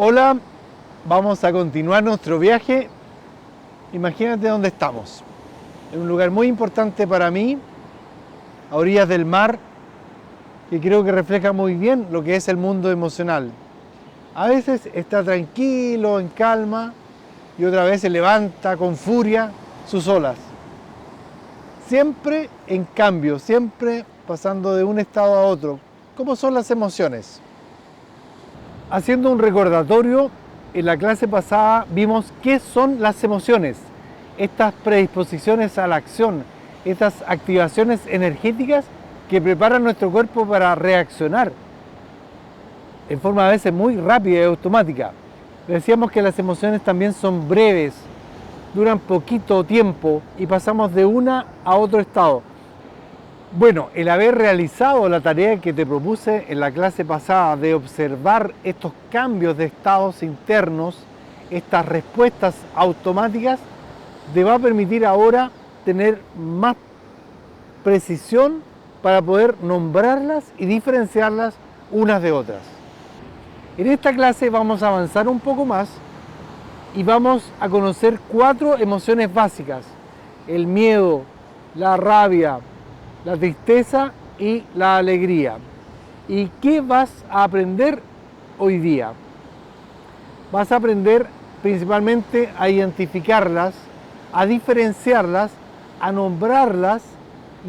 Hola, vamos a continuar nuestro viaje. Imagínate dónde estamos. En un lugar muy importante para mí, a orillas del mar, que creo que refleja muy bien lo que es el mundo emocional. A veces está tranquilo, en calma, y otra vez se levanta con furia sus olas. Siempre en cambio, siempre pasando de un estado a otro. ¿Cómo son las emociones? Haciendo un recordatorio, en la clase pasada vimos qué son las emociones, estas predisposiciones a la acción, estas activaciones energéticas que preparan nuestro cuerpo para reaccionar en forma a veces muy rápida y automática. Decíamos que las emociones también son breves, duran poquito tiempo y pasamos de una a otro estado. Bueno, el haber realizado la tarea que te propuse en la clase pasada de observar estos cambios de estados internos, estas respuestas automáticas, te va a permitir ahora tener más precisión para poder nombrarlas y diferenciarlas unas de otras. En esta clase vamos a avanzar un poco más y vamos a conocer 4 emociones básicas: el miedo, la rabia, la tristeza y la alegría. ¿Y qué vas a aprender hoy día? Vas a aprender principalmente a identificarlas, a diferenciarlas, a nombrarlas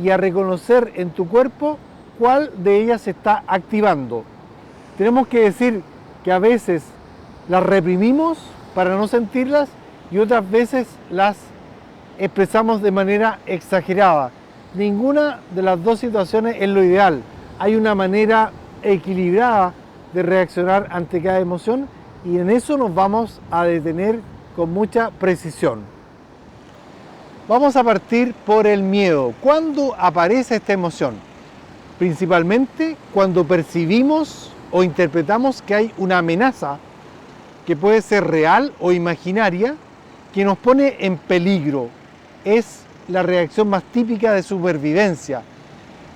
y a reconocer en tu cuerpo cuál de ellas se está activando. Tenemos que decir que a veces las reprimimos para no sentirlas y otras veces las expresamos de manera exagerada. Ninguna de las dos situaciones es lo ideal. Hay una manera equilibrada de reaccionar ante cada emoción y en eso nos vamos a detener con mucha precisión. Vamos a partir por el miedo. ¿Cuándo aparece esta emoción? Principalmente cuando percibimos o interpretamos que hay una amenaza que puede ser real o imaginaria que nos pone en peligro. Es la reacción más típica de supervivencia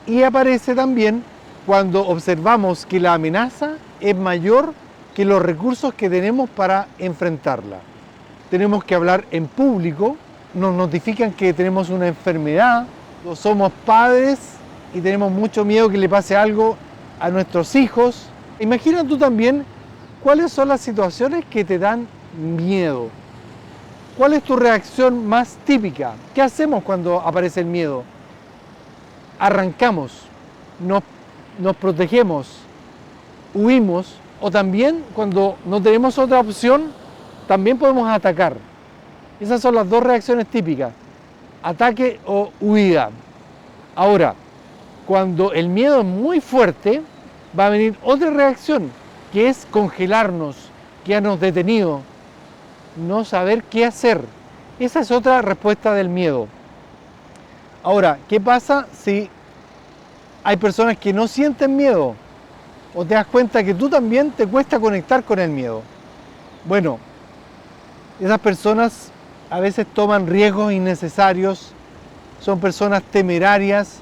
y aparece también cuando observamos que la amenaza es mayor que los recursos que tenemos para enfrentarla. Tenemos que hablar en público, nos notifican que tenemos una enfermedad, o somos padres y tenemos mucho miedo que le pase algo a nuestros hijos. Imagina tú también cuáles son las situaciones que te dan miedo. ¿Cuál es tu reacción más típica? ¿Qué hacemos cuando aparece el miedo? Arrancamos, nos protegemos, huimos, o también cuando no tenemos otra opción, también podemos atacar. Esas son las dos reacciones típicas, ataque o huida. Ahora, cuando el miedo es muy fuerte, va a venir otra reacción, que es congelarnos, quedarnos detenidos, no saber qué hacer. Esa es otra respuesta del miedo. Ahora, ¿qué pasa si hay personas que no sienten miedo? O te das cuenta que tú también te cuesta conectar con el miedo. Bueno, esas personas a veces toman riesgos innecesarios, son personas temerarias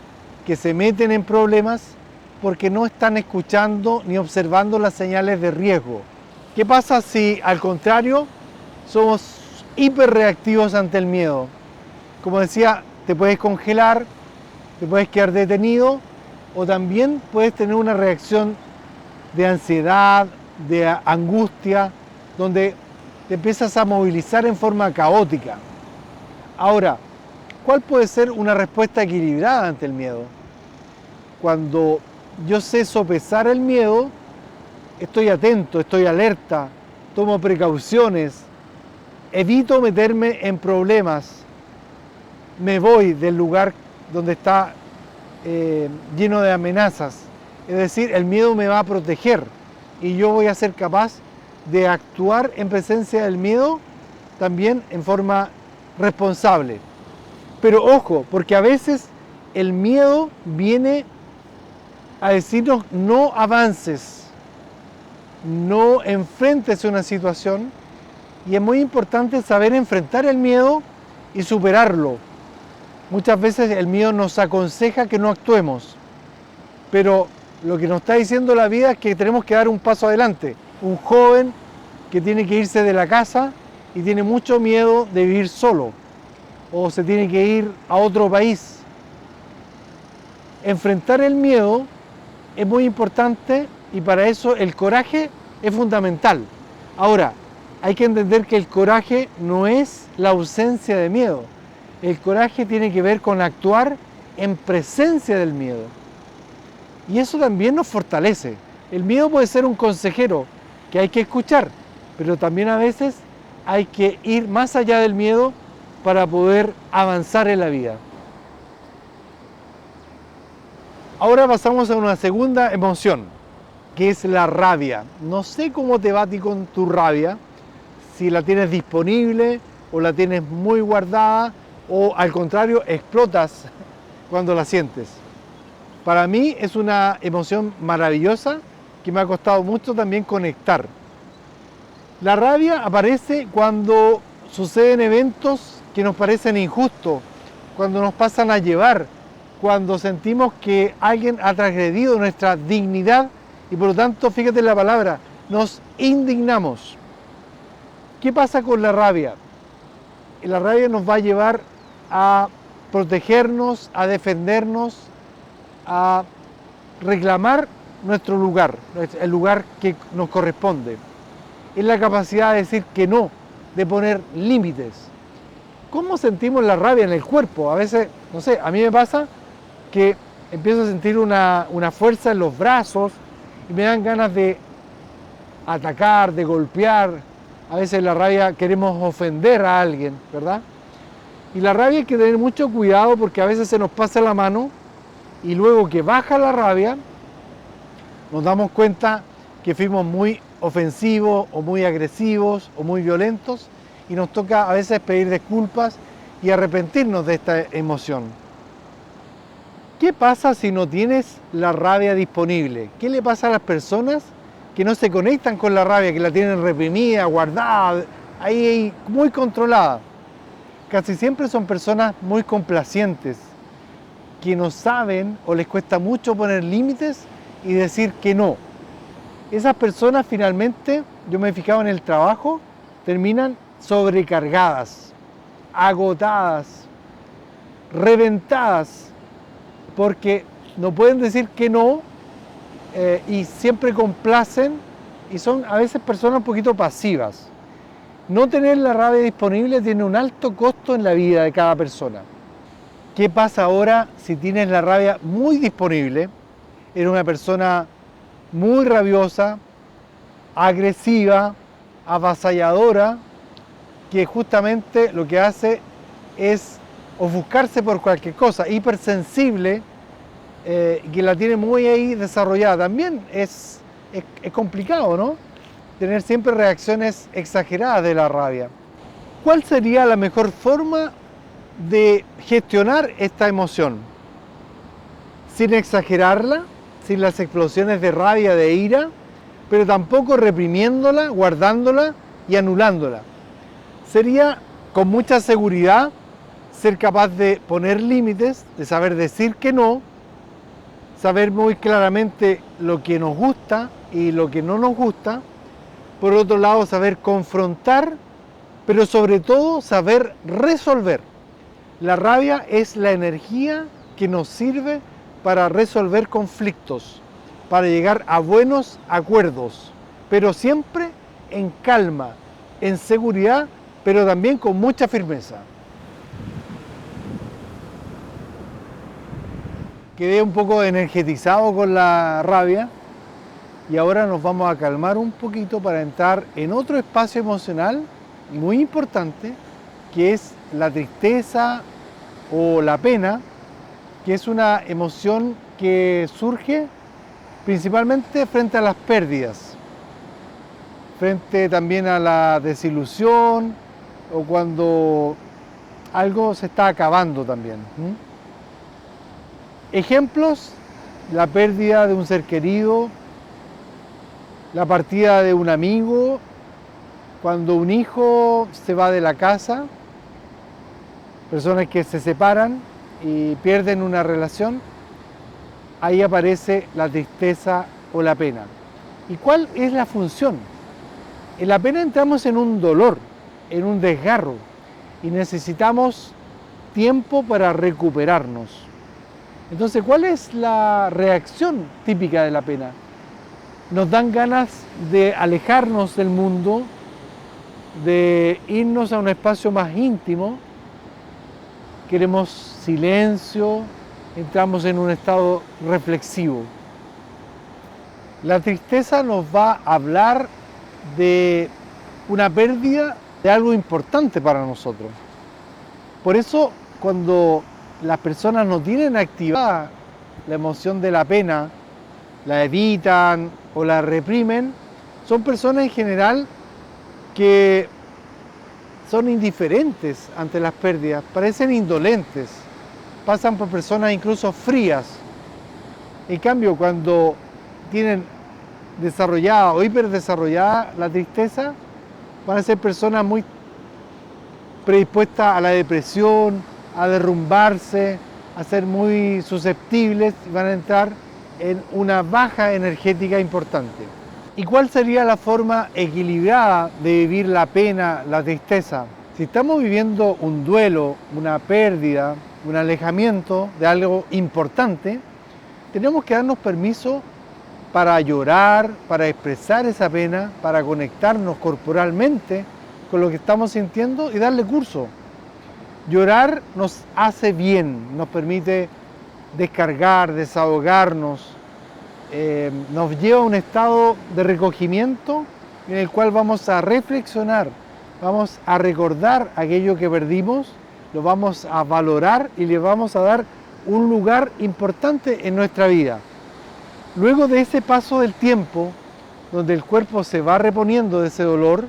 que se meten en problemas porque no están escuchando ni observando las señales de riesgo. ¿Qué pasa si al contrario somos hiperreactivos ante el miedo? Como decía, te puedes congelar, te puedes quedar detenido o también puedes tener una reacción de ansiedad, de angustia, donde te empiezas a movilizar en forma caótica. Ahora, ¿cuál puede ser una respuesta equilibrada ante el miedo? Cuando yo sé sopesar el miedo, estoy atento, estoy alerta, tomo precauciones, evito meterme en problemas, me voy del lugar donde está lleno de amenazas. Es decir, el miedo me va a proteger y yo voy a ser capaz de actuar en presencia del miedo también en forma responsable. Pero ojo, porque a veces el miedo viene a decirnos no avances, no enfrentes una situación, y es muy importante saber enfrentar el miedo y superarlo. Muchas veces el miedo nos aconseja que no actuemos, pero lo que nos está diciendo la vida es que tenemos que dar un paso adelante. Un joven que tiene que irse de la casa y tiene mucho miedo de vivir solo, o se tiene que ir a otro país. Enfrentar el miedo es muy importante y para eso el coraje es fundamental. Ahora, hay que entender que el coraje no es la ausencia de miedo. El coraje tiene que ver con actuar en presencia del miedo. Y eso también nos fortalece. El miedo puede ser un consejero que hay que escuchar, pero también a veces hay que ir más allá del miedo para poder avanzar en la vida. Ahora pasamos a una segunda emoción, que es la rabia. No sé cómo te va a ti con tu rabia, si la tienes disponible o la tienes muy guardada o al contrario explotas cuando la sientes. Para mí es una emoción maravillosa que me ha costado mucho también conectar. La rabia aparece cuando suceden eventos que nos parecen injustos, cuando nos pasan a llevar, cuando sentimos que alguien ha transgredido nuestra dignidad y por lo tanto, fíjate en la palabra, nos indignamos. ¿Qué pasa con la rabia? La rabia nos va a llevar a protegernos, a defendernos, a reclamar nuestro lugar, el lugar que nos corresponde. Es la capacidad de decir que no, de poner límites. ¿Cómo sentimos la rabia en el cuerpo? A veces, no sé, a mí me pasa que empiezo a sentir una fuerza en los brazos y me dan ganas de atacar, de golpear. A veces la rabia queremos ofender a alguien, ¿verdad? Y la rabia hay que tener mucho cuidado porque a veces se nos pasa la mano y luego que baja la rabia nos damos cuenta que fuimos muy ofensivos o muy agresivos o muy violentos y nos toca a veces pedir disculpas y arrepentirnos de esta emoción. ¿Qué pasa si no tienes la rabia disponible? ¿Qué le pasa a las personas que no se conectan con la rabia, que la tienen reprimida, guardada, ahí muy controlada? Casi siempre son personas muy complacientes, que no saben o les cuesta mucho poner límites y decir que no. Esas personas finalmente, yo me he fijado en el trabajo, terminan sobrecargadas, agotadas, reventadas, porque no pueden decir que no y siempre complacen y son a veces personas un poquito pasivas. No tener la rabia disponible tiene un alto costo en la vida de cada persona. ¿Qué pasa ahora si tienes la rabia muy disponible? Eres una persona muy rabiosa, agresiva, avasalladora, que justamente lo que hace es ofuscarse por cualquier cosa, hipersensible, que la tiene muy ahí desarrollada. También es complicado, ¿no? Tener siempre reacciones exageradas de la rabia. ¿Cuál sería la mejor forma de gestionar esta emoción? Sin exagerarla, sin las explosiones de rabia, de ira, pero tampoco reprimiéndola, guardándola y anulándola. Sería con mucha seguridad ser capaz de poner límites, de saber decir que no, saber muy claramente lo que nos gusta y lo que no nos gusta. Por otro lado, saber confrontar, pero sobre todo saber resolver. La rabia es la energía que nos sirve para resolver conflictos, para llegar a buenos acuerdos, pero siempre en calma, en seguridad, pero también con mucha firmeza. Quedé un poco energetizado con la rabia y ahora nos vamos a calmar un poquito para entrar en otro espacio emocional muy importante, que es la tristeza o la pena, que es una emoción que surge principalmente frente a las pérdidas, frente también a la desilusión o cuando algo se está acabando también. Ejemplos: la pérdida de un ser querido, la partida de un amigo, cuando un hijo se va de la casa, personas que se separan y pierden una relación, ahí aparece la tristeza o la pena. ¿Y cuál es la función? En la pena entramos en un dolor, en un desgarro, y necesitamos tiempo para recuperarnos. Entonces, ¿cuál es la reacción típica de la pena? Nos dan ganas de alejarnos del mundo, de irnos a un espacio más íntimo, queremos silencio, entramos en un estado reflexivo. La tristeza nos va a hablar de una pérdida de algo importante para nosotros. Por eso, cuando las personas no tienen activada la emoción de la pena, la evitan o la reprimen, son personas en general que son indiferentes ante las pérdidas, parecen indolentes, pasan por personas incluso frías. En cambio, cuando tienen desarrollada o hiperdesarrollada la tristeza, van a ser personas muy predispuestas a la depresión, a derrumbarse, a ser muy susceptibles y van a entrar en una baja energética importante. ¿Y cuál sería la forma equilibrada de vivir la pena, la tristeza? Si estamos viviendo un duelo, una pérdida, un alejamiento de algo importante, tenemos que darnos permiso para llorar, para expresar esa pena, para conectarnos corporalmente con lo que estamos sintiendo y darle curso. Llorar nos hace bien, nos permite descargar, desahogarnos, nos lleva a un estado de recogimiento en el cual vamos a reflexionar, vamos a recordar aquello que perdimos, lo vamos a valorar y le vamos a dar un lugar importante en nuestra vida. Luego de ese paso del tiempo, donde el cuerpo se va reponiendo de ese dolor,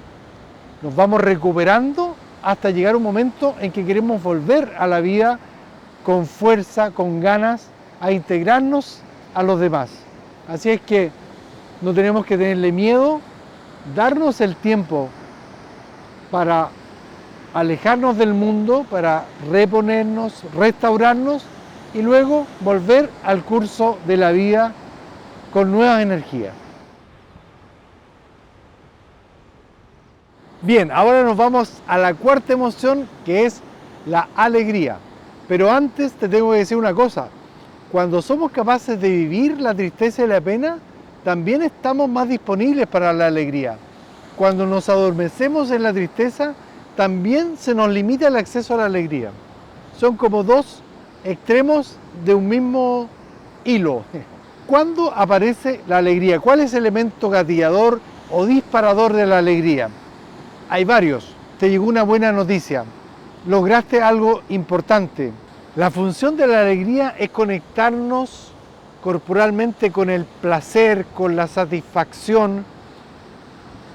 nos vamos recuperando hasta llegar a un momento en que queremos volver a la vida con fuerza, con ganas, a integrarnos a los demás. Así es que no tenemos que tenerle miedo, darnos el tiempo para alejarnos del mundo, para reponernos, restaurarnos y luego volver al curso de la vida con nuevas energías. Bien, ahora nos vamos a la cuarta emoción, que es la alegría. Pero antes te tengo que decir una cosa. Cuando somos capaces de vivir la tristeza y la pena, también estamos más disponibles para la alegría. Cuando nos adormecemos en la tristeza, también se nos limita el acceso a la alegría. Son como dos extremos de un mismo hilo. ¿Cuándo aparece la alegría? ¿Cuál es el elemento gatillador o disparador de la alegría? Hay varios. Te llegó una buena noticia. Lograste algo importante. La función de la alegría es conectarnos corporalmente con el placer, con la satisfacción,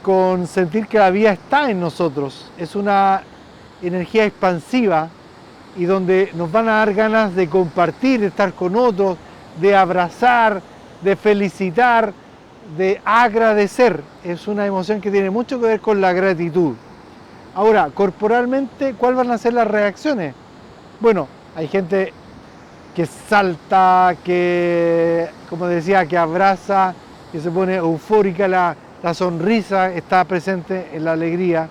con sentir que la vida está en nosotros. Es una energía expansiva y donde nos van a dar ganas de compartir, de estar con otros, de abrazar, de felicitar, de agradecer. Es una emoción que tiene mucho que ver con la gratitud. Ahora, corporalmente, ¿cuáles van a ser las reacciones? Bueno, hay gente que salta, que, como decía, que abraza, que se pone eufórica, la sonrisa está presente en la alegría.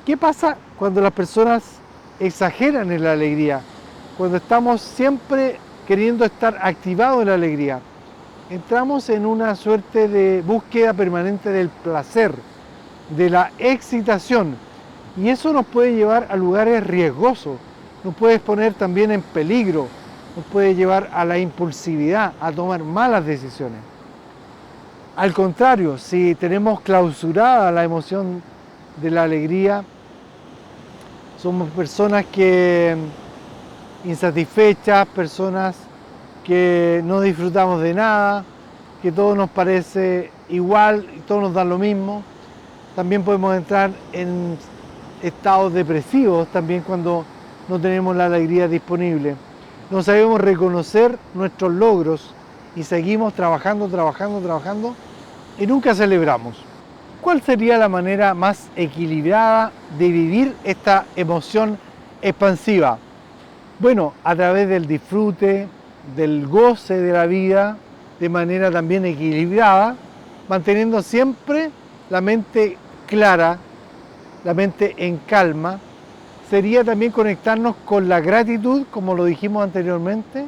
¿Qué pasa cuando las personas exageran en la alegría? Cuando estamos siempre queriendo estar activados en la alegría. Entramos en una suerte de búsqueda permanente del placer, de la excitación, y eso nos puede llevar a lugares riesgosos, nos puede poner también en peligro, nos puede llevar a la impulsividad, a tomar malas decisiones. Al contrario, si tenemos clausurada la emoción de la alegría, somos personas que insatisfechas, personas que no disfrutamos de nada, que todo nos parece igual y todo nos da lo mismo. También podemos entrar en estados depresivos también cuando no tenemos la alegría disponible. No sabemos reconocer nuestros logros y seguimos trabajando y nunca celebramos. ¿Cuál sería la manera más equilibrada de vivir esta emoción expansiva? Bueno, a través del disfrute, del goce de la vida, de manera también equilibrada, manteniendo siempre la mente clara, la mente en calma, sería también conectarnos con la gratitud, como lo dijimos anteriormente,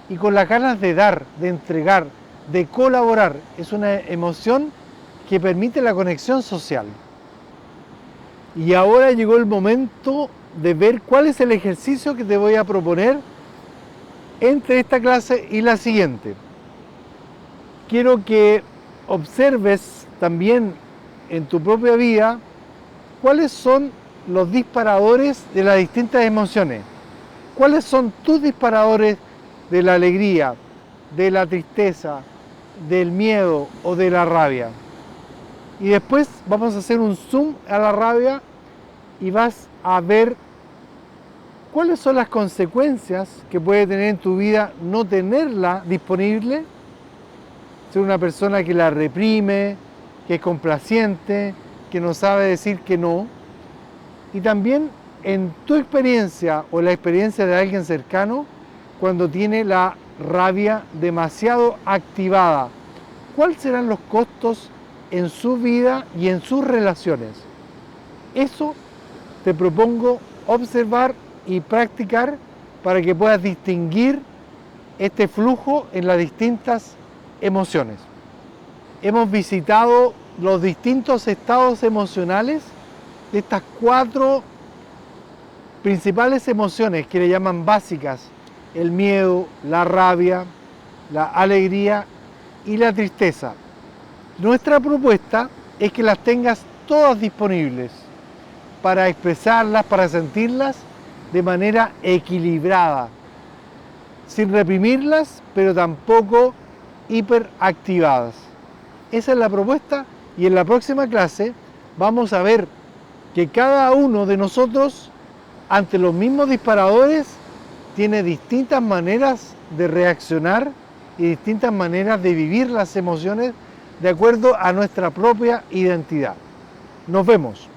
y con las ganas de dar, de entregar, de colaborar. Es una emoción que permite la conexión social. Y ahora llegó el momento de ver cuál es el ejercicio que te voy a proponer entre esta clase y la siguiente. Quiero que observes también en tu propia vida cuáles son los disparadores de las distintas emociones. ¿Cuáles son tus disparadores de la alegría, de la tristeza, del miedo o de la rabia? Y después vamos a hacer un zoom a la rabia y vas a ver cuáles son las consecuencias que puede tener en tu vida no tenerla disponible, ser una persona que la reprime, que es complaciente, que no sabe decir que no. Y también en tu experiencia o la experiencia de alguien cercano, cuando tiene la rabia demasiado activada, ¿cuáles serán los costos en su vida y en sus relaciones? Eso te propongo observar y practicar para que puedas distinguir este flujo en las distintas emociones. Hemos visitado los distintos estados emocionales de estas 4 principales emociones que le llaman básicas: el miedo, la rabia, la alegría y la tristeza. Nuestra propuesta es que las tengas todas disponibles para expresarlas, para sentirlas de manera equilibrada, sin reprimirlas, pero tampoco hiperactivadas. Esa es la propuesta, y en la próxima clase vamos a ver que cada uno de nosotros, ante los mismos disparadores, tiene distintas maneras de reaccionar y distintas maneras de vivir las emociones de acuerdo a nuestra propia identidad. Nos vemos.